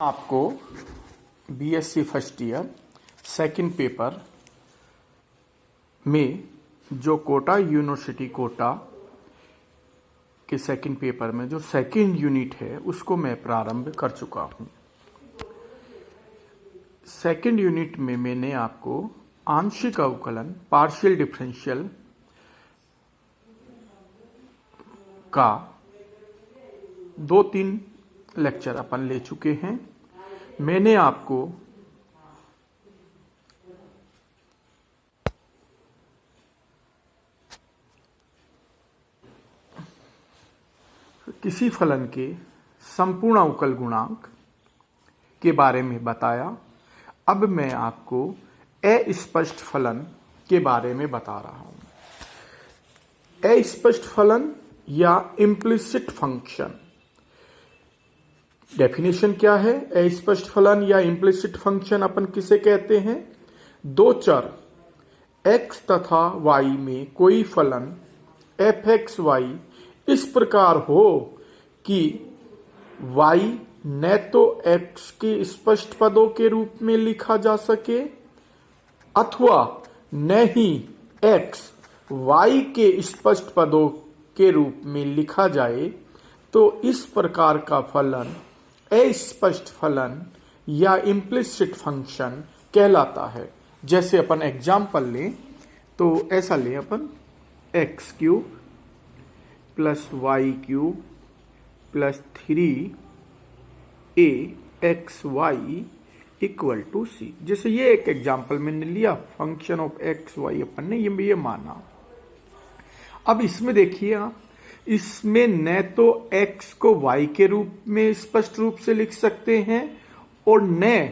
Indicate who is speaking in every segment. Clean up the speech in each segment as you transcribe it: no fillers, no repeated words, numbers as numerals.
Speaker 1: आपको BSc first year second paper में जो कोटा यूनिवर्सिटी कोटा के सेकंड पेपर में जो सेकंड यूनिट है उसको मैं प्रारंभ कर चुका हूं। सेकंड यूनिट में मैंने आपको आंशिक अवकलन पार्शियल डिफरेंशियल का 2-3 लेक्चर अपन ले चुके हैं। मैंने आपको किसी फलन के संपूर्ण अवकल गुणांक के बारे में बताया। अब मैं आपको अस्पष्ट फलन के बारे में बता रहा हूं। अस्पष्ट फलन या इम्प्लिसिट फंक्शन, डेफिनेशन क्या है? अस्पष्ट फलन या इम्प्लिसिट फंक्शन अपन किसे कहते हैं? दो चर x तथा y में कोई फलन fxy इस प्रकार हो कि y न तो x के स्पष्ट पदों के रूप में लिखा जा सके अथवा न ही x y के स्पष्ट पदों के रूप में लिखा जाए, तो इस प्रकार का फलन अस्पष्ट फलन या इम्प्लिसिट फंक्शन कहलाता है। जैसे अपन एग्जाम्पल लें तो ऐसा ले अपन x³ plus y³ plus 3axy equal to c। जैसे ये एक एग्जाम्पल मैंने लिया, फंक्शन ऑफ एक्स वाई अपन ने ये माना। अब इसमें देखिए आप, इसमें न तो x को y के रूप में स्पष्ट रूप से लिख सकते हैं और न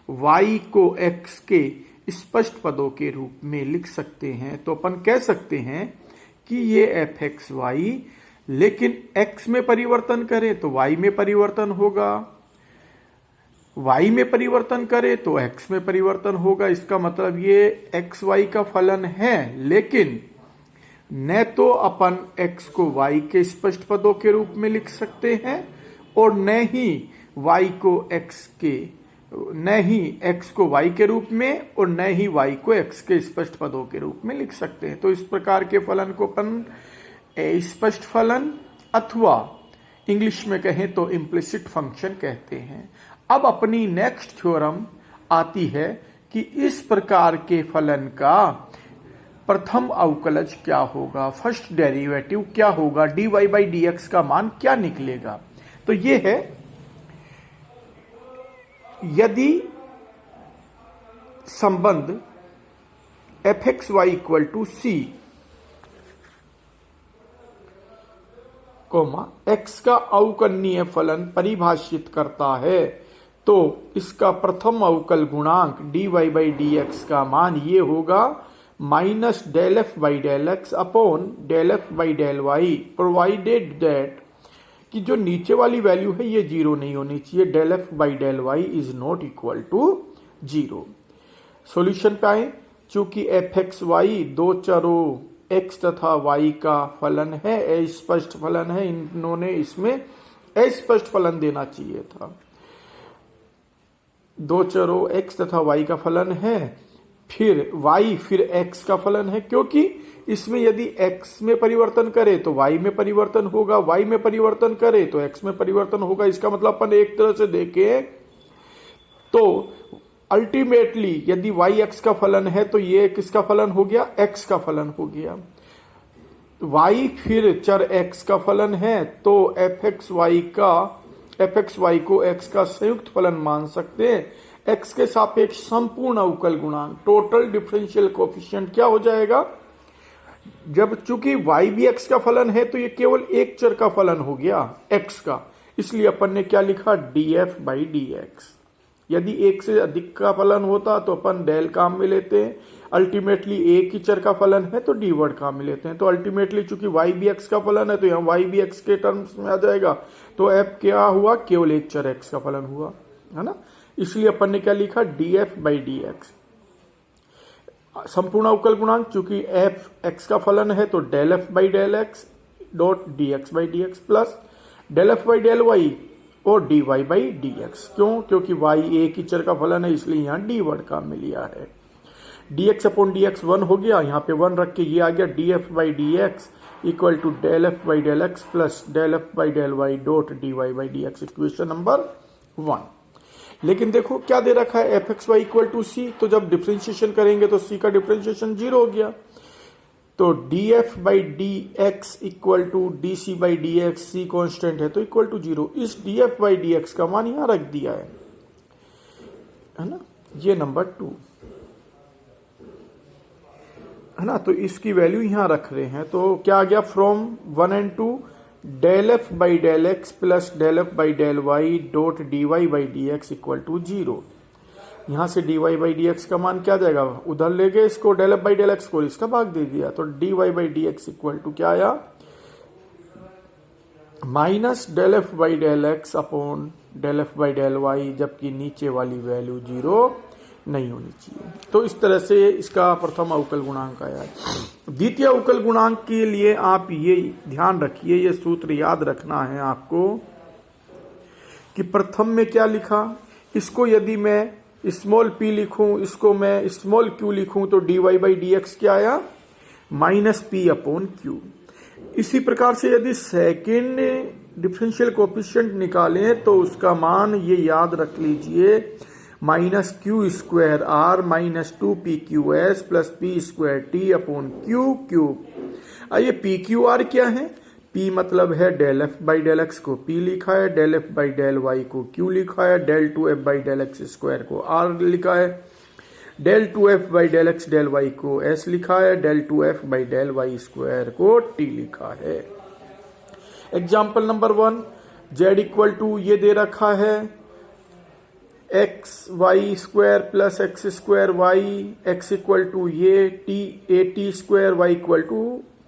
Speaker 1: y को x के स्पष्ट पदों के रूप में लिख सकते हैं। तो अपन कह सकते हैं कि ये fxy, लेकिन x में परिवर्तन करें तो y में परिवर्तन होगा, y में परिवर्तन करें तो x में परिवर्तन होगा। इसका मतलब ये xy का फलन है, लेकिन न तो अपन x को y के स्पष्ट पदों के रूप में लिख सकते हैं और न ही y को x को y के रूप में और न ही y को x के स्पष्ट पदों के रूप में लिख सकते हैं। तो इस प्रकार के फलन को अपन स्पष्ट फलन अथवा इंग्लिश में कहें तो इम्प्लिसिट फंक्शन कहते हैं। अब अपनी नेक्स्ट थ्योरम आती है कि इस प्रकार के फलन का प्रथम अवकलज क्या होगा, फर्स्ट डेरिवेटिव क्या होगा, dy बाई dx का मान क्या निकलेगा। तो ये है, यदि संबंध fxy equal to c x का अवकलनीय फलन परिभाषित करता है, तो इसका प्रथम अवकल गुणांक dy बाई dx का मान ये होगा minus del f by del x upon del f by del y, provided that कि जो नीचे वाली वैल्यू है ये जीरो नहीं होनी चाहिए। Del f by del y is not equal to zero. Solution पे आए, चूंकि एफ एक्स वाई दो चरों x तथा y का फलन है, अस्पष्ट फलन है, इन्होंने इसमें अस्पष्ट फलन देना चाहिए था। दो चरों x तथा y का फलन है, फिर y फिर x का फलन है, क्योंकि इसमें यदि x में परिवर्तन करे तो y में परिवर्तन होगा, y में परिवर्तन करे तो x में परिवर्तन होगा। इसका मतलब अपन एक तरह से देखें तो अल्टीमेटली यदि y x का फलन है तो ये किसका फलन हो गया? x का फलन हो गया। y फिर चर x का फलन है, तो fxy को x का संयुक्त फलन मान सकते हैं। x के सापेक्ष संपूर्ण अवकल गुणांक टोटल डिफरेंशियल कोएफिशिएंट क्या हो जाएगा? जब चूंकि y भी x का फलन है तो ये केवल एक चर का फलन हो गया x का, इसलिए अपन ने क्या लिखा? df by dx। यदि एक से अधिक का फलन होता तो अपन डेल काम में लेते हैं, अल्टीमेटली एक ही चर का फलन है तो डी वर्ड काम में लेते हैं। तो अल्टीमेटली चूंकि y भी x का फलन है तो यहाँ y भी x के टर्म्स में आ जाएगा, तो f क्या हुआ? केवल एक चर x का फलन हुआ, है ना। इसलिए अपन ने क्या लिखा? df by dx। संपूर्ण अवकल गुणांक चूंकि f x का फलन है तो del f by del x dot dx by dx plus del f by del y और dy बाई dx। क्यों? क्योंकि y एक ही चर का फलन है, इसलिए यहाँ d वर्ड काम में लिया है। dx अपॉन dx 1 हो गया, यहाँ पे 1 रख के ये आ गया df by dx equal to del f by del x plus del f by del y dot d y by d x, equation number 1। लेकिन देखो क्या दे रखा है, f x y equal to c, तो जब डिफ्रेंशिएशन करेंगे तो सी का डिफ्रेंशिएशन 0 हो गया, तो d f by d x equal to d c by d x, c constant है तो इक्वल टू 0। इस d f by d x का मान यहां रख दिया है ना, ये नंबर 2 है ना, तो इसकी वैल्यू यहां रख रहे हैं। तो क्या आ गया, from 1 and 2 del f by del x plus del f by del y dot d y by d x equal to 0। यहां से d y by d x का मान क्या जाएगा, उधर ले गए इसको, del f by del x को इसका भाग दे दिया, तो d y by d x equal to क्या आया, minus del f by del x upon del f by del y, जबकि नीचे वाली वैल्यू 0 नहीं होनी चाहिए। तो इस तरह से इसका प्रथम अवकल गुणांक आया है। द्वितीय अवकल गुणांक के लिए आप ये ध्यान रखिए, ये सूत्र याद रखना है आपको कि प्रथम में क्या लिखा, इसको यदि मैं स्मॉल p लिखूं, इसको मैं स्मॉल q लिखूं, तो dy बाई डी एक्स क्या आया, माइनस p अपॉन q। इसी प्रकार से यदि सेकेंड डिफरेंशियल कोएफिशिएंट निकालें तो उसका मान ये याद रख लीजिए, minus q square r minus 2p q s plus p square t upon q cube. आइए पी क्यू आर क्या है, p मतलब है del f by del x को p लिखा है, del f by del y को q लिखा है, del 2f by del x square को r लिखा है, del 2f by del x del y को s लिखा है, del 2f by del y square को t लिखा है। Example number 1, z equal to ये दे रखा है x y square plus x square y, x equal to ये t a t square, y equal to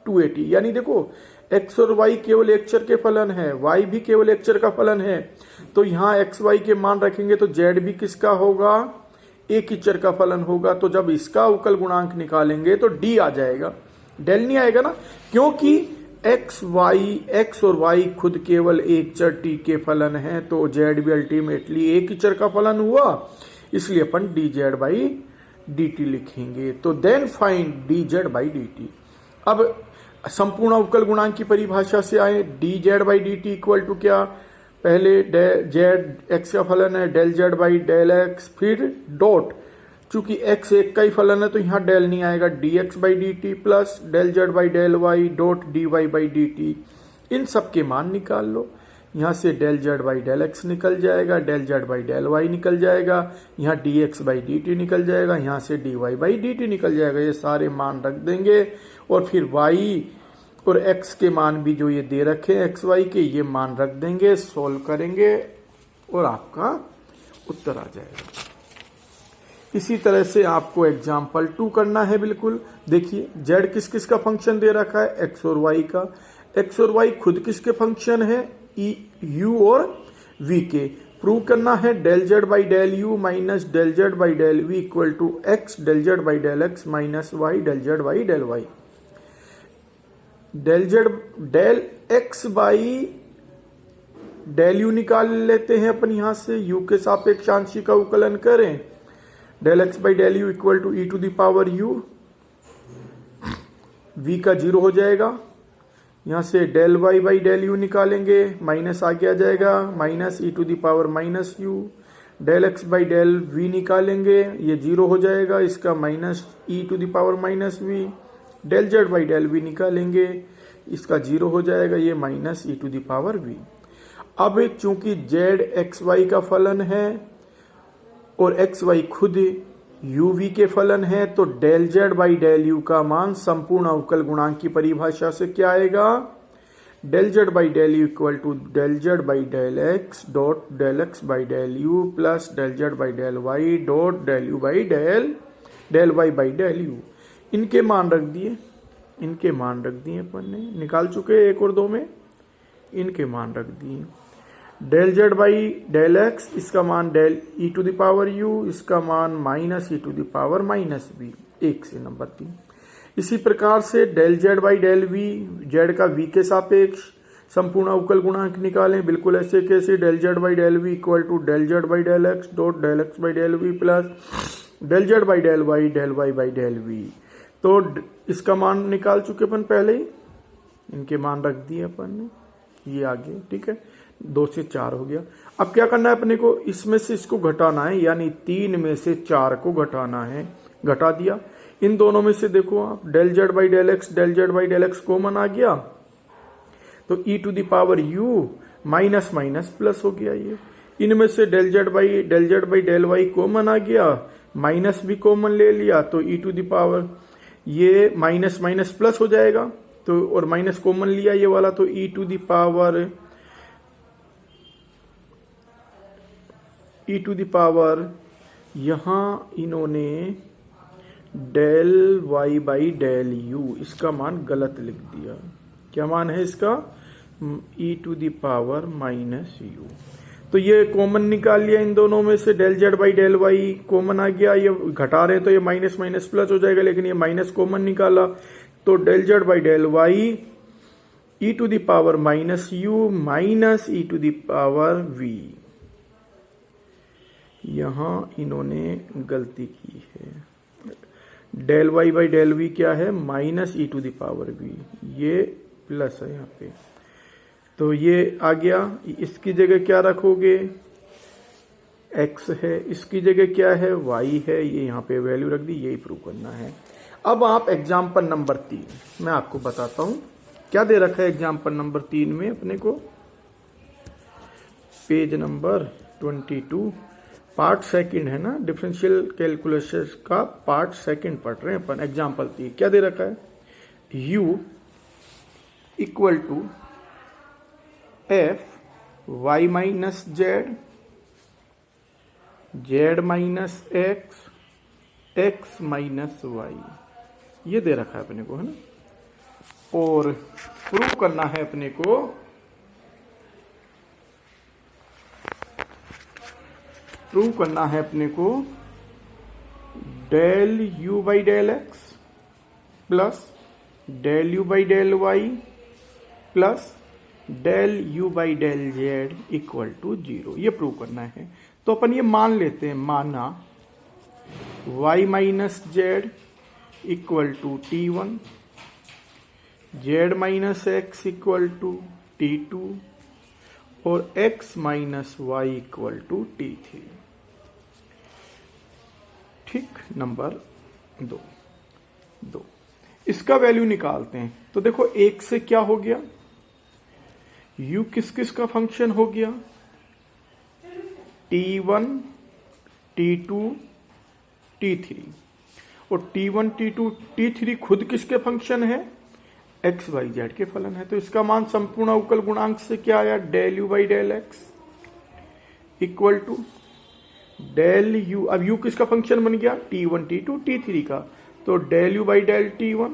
Speaker 1: 280। यानी देखो एक्स और वाई केवल एक चर के फलन है, वाई भी केवल एक चर का फलन है, तो यहाँ एक्स वाई के मान रखेंगे तो जेड भी किसका होगा, एक ही चर का फलन होगा। तो जब इसका अवकल गुणांक निकालेंगे तो डी आ जाएगा, डेल नहीं आएगा ना, क्योंकि एक्स और वाई खुद केवल एक चर टी के फलन है, तो जेड भी अल्टीमेटली एक ही चर का फलन हुआ, इसलिए अपन d z by d t लिखेंगे। तो then find d z by d t. अब संपूर्ण अवकल गुणांक की परिभाषा से आए, d z by d t equal to क्या, पहले जेड एक्स का फलन है, del z by del x, फिर डॉट, चूंकि x एक का ही फलन है तो यहां डेल नहीं आएगा, d x by d t plus del z by del y dot d y by d t. इन सब के मान निकाल लो, यहां से del z by del x निकल जाएगा, del z by del y निकल जाएगा, यहाँ d x by d t निकल जाएगा, यहाँ से d y by d t निकल जाएगा। ये सारे मान रख देंगे और फिर y और x के मान भी जो ये दे रखे हैं एक्स वाई के, ये मान रख देंगे, सोल्व करेंगे और आपका उत्तर आ जाएगा। इसी तरह से आपको एग्जाम्पल 2 करना है। बिल्कुल देखिए, z किस किस का फंक्शन दे रखा है, x और y का। x और y खुद किसके फंक्शन है, u और v के। प्रूव करना है del z by del u minus del z by del v equal to x del z by del x minus y del z by del y. Del x by del u निकाल लेते हैं अपन, यहां से u के सापेक्ष आंशिक का अवकलन करें, del x by del u equal to e to the power u, v का 0 हो जाएगा, यहां से del y by del u निकालेंगे, माइनस आगे आ जाएगा, minus e to the power minus u, del x by del v निकालेंगे, ये 0 हो जाएगा, इसका minus e to the power minus v, del z by del v निकालेंगे, इसका 0 हो जाएगा, ये minus e to the power v. अब चूंकि जेड एक्स वाई का फलन है और एक्स वाई खुद यू वी के फलन है, तो del z by del u का मान संपूर्ण अवकल गुणांक की परिभाषा से क्या आएगा, del z by del u equal to del z by del x dot del x by del u plus del z by del y dot del u by del y by del u. इनके मान रख दिए, अपन ने निकाल चुके 1 और 2 में, इनके मान रख दिए। Del z by del x, इसका मान del e to the power u, इसका मान minus e to the power minus b, 1 से नंबर 3। इसी प्रकार से del z by del v, z का वी के सापेक्ष संपूर्ण अवकल गुणांक निकालें बिल्कुल ऐसे कैसे, del z by del v equal to del z by del x dot del x by del v plus del z by del y by del v. तो इसका मान निकाल चुके अपन पहले ही, इनके मान रख दिए अपन ने, ये आगे ठीक है, 2 से 4 हो गया। अब क्या करना है अपने को, इसमें से इसको घटाना है, यानी 3 में से 4 को घटाना है, घटा दिया। इन दोनों में से देखो आप, del z by del x common आ गया, तो e to the power u minus minus plus हो गया ये। इनमें से del z by del y common आ गया, माइनस भी कॉमन ले लिया, तो e टू द पावर ये माइनस माइनस प्लस हो जाएगा, तो और माइनस कॉमन लिया ये वाला, तो e टू द पावर यहां इन्होंने del y by del u, इसका मान गलत लिख दिया। क्या मान है इसका, e to the power minus u. तो ये कॉमन निकाल लिया इन दोनों में से, del z by del y common आ गया, ये घटा रहे तो ये माइनस माइनस प्लस हो जाएगा, लेकिन ये माइनस कॉमन निकाला, तो del z by del y e to the power minus u minus e to the power v। यहां इन्होंने गलती की है, del y by del v क्या है, minus e to the power v, ये प्लस है यहाँ पे, तो ये आ गया। इसकी जगह क्या रखोगे, x है, इसकी जगह क्या है, y है, ये यहाँ पे वैल्यू रख दी, यही प्रूव करना है। अब आप एग्जाम्पल नंबर 3 मैं आपको बताता हूं क्या दे रखा है एग्जाम्पल नंबर 3 में अपने को, पेज नंबर 22 पार्ट सेकंड है ना, डिफरेंशियल कैलकुलेशंस का पार्ट सेकंड पढ़ रहे हैं अपन। एग्जाम्पल 3 क्या दे रखा है, u equal to f y minus z minus x minus y, ये दे रखा है अपने को, है ना। और प्रूव करना है अपने को del u by del x plus del u by del y plus del u by del z equal to 0, ये प्रूव करना है। तो अपन ये मान लेते हैं, माना y minus z equal to T1, z minus x equal to T2 और x minus y equal to T3। ठीक, नंबर 2 इसका वैल्यू निकालते हैं। तो देखो 1 से क्या हो गया, u किस किस का फंक्शन हो गया, T1 T2 T3, और T1 T2 T3 खुद किसके फंक्शन है, x y z के फलन है। तो इसका मान संपूर्ण अवकल गुणांक से क्या आया, del u by del x equal to del u, अब u किसका फंक्शन बन गया, T1 T2 T3 का, तो del u by del T1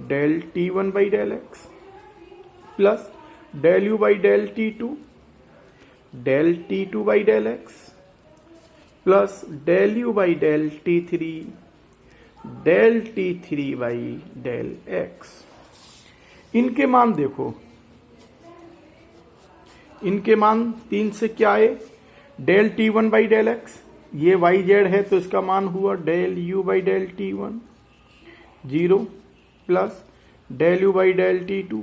Speaker 1: del T1 by del x plus del u by del T2 del T2 by del x plus del u by del T3 del T3 by del x. इनके मान देखो, इनके मान 3 से क्या आए, del T1 by del x, ये y z है तो इसका मान हुआ del u by del T1 0 plus del u by del T2,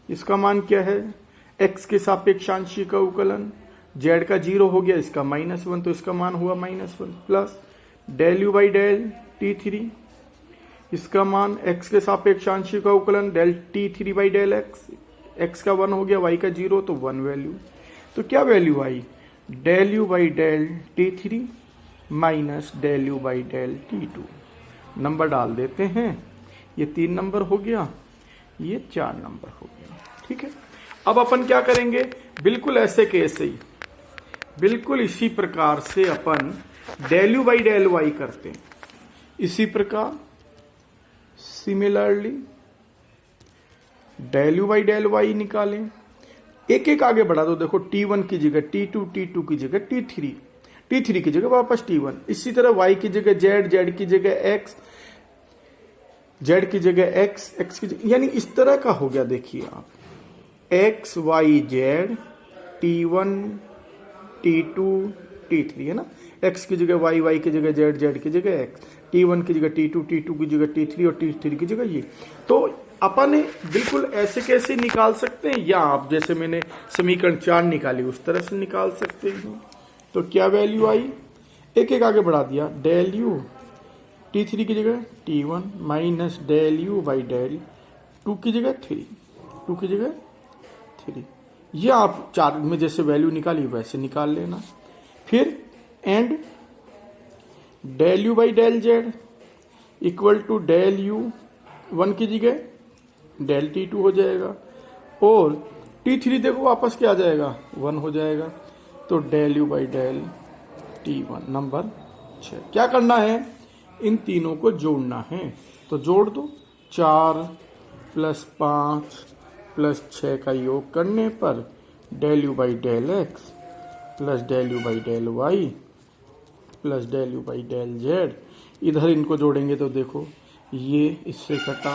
Speaker 1: इसका मान क्या है, x के सापेक्ष आंशिक अवकलन, z का 0 हो गया, इसका -1 तो इसका मान हुआ -1 plus del u by del T3, इसका मान x के सापेक्ष आंशिक अवकलन del T3 by del x का 1 हो गया, y का 0 तो 1 वैल्यू। तो क्या वैल्यू आई, del u by del T3 minus del u by del T2। Number डाल देते हैं, ये 3 नंबर हो गया, ये 4 नंबर हो गया। ठीक है, अब अपन क्या करेंगे, बिल्कुल ऐसे कैसे ही, बिल्कुल इसी प्रकार से अपन del u by del y करते हैं, इसी प्रकार similarly del u by del y निकालें, एक एक आगे बढ़ा दो। देखो T1 की जगह T2, T2 की जगह T3, T3 की जगह वापस T1, इसी तरह y की जगह z, z की जगह x, z की जगह x, x की जगह, यानी इस तरह का हो गया। देखिए आप x Y Z T1 T2 T3 है ना। x की जगह y, y की जगह z, z की जगह x, T1 की जगह T2, T2 की जगह T3 और T3 की जगह ये। तो अपन बिल्कुल ऐसे कैसे निकाल सकते हैं, या आप जैसे मैंने समीकरण 4 निकाली उस तरह से निकाल सकते हैं। तो क्या वैल्यू आई, एक एक आगे बढ़ा दिया, डेल यू T3 की जगह T1 minus del u by del 2 की जगह 3, 2 की जगह 3। ये आप 4 में जैसे वैल्यू निकाली वैसे निकाल लेना। फिर and del u by del z equal to del u 1 की जगह डेल T2 हो जाएगा, और T3 देखो वापस क्या आ जाएगा, 1 हो जाएगा। तो del u by del T1 number 6। क्या करना है, इन तीनों को जोड़ना है। तो जोड़ दो, 4 + 5 + 6 का योग करने पर del u by del x plus del u by del y plus del u by del z. इधर इनको जोड़ेंगे तो देखो ये इससे कटा,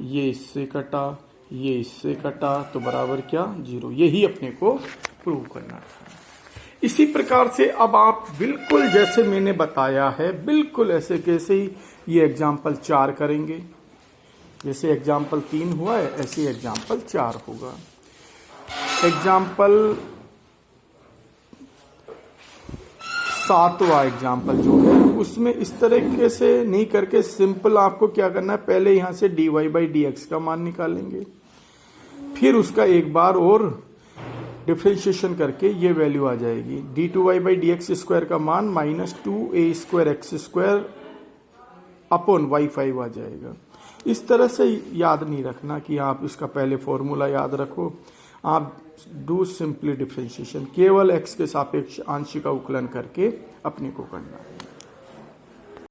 Speaker 1: ये इससे कटा, ये इससे कटा, तो बराबर क्या, 0। यही अपने को प्रूव करना था। इसी प्रकार से अब आप बिल्कुल जैसे मैंने बताया है, बिल्कुल ऐसे कैसे ही ये एग्जाम्पल 4 करेंगे। जैसे एग्जाम्पल 3 हुआ है ऐसे एग्जाम्पल 4 होगा। एग्जाम्पल 7वां एग्जाम्पल जो है उसमें इस तरीके से नहीं करके सिंपल आपको क्या करना है, पहले यहां से dy बाई डी एक्स का मान निकालेंगे, फिर उसका एक बार और डिफ्रेंशिएशन करके ये वैल्यू आ जाएगी, d2y by d x square का मान -2a² x² अपॉन y5 आ जाएगा। इस तरह से याद नहीं रखना कि आप इसका पहले फॉर्मूला याद रखो, आप डू सिंपली डिफ्रेंशिएशन, केवल x के सापेक्ष आंशिक अवकलन करके अपने को करना है।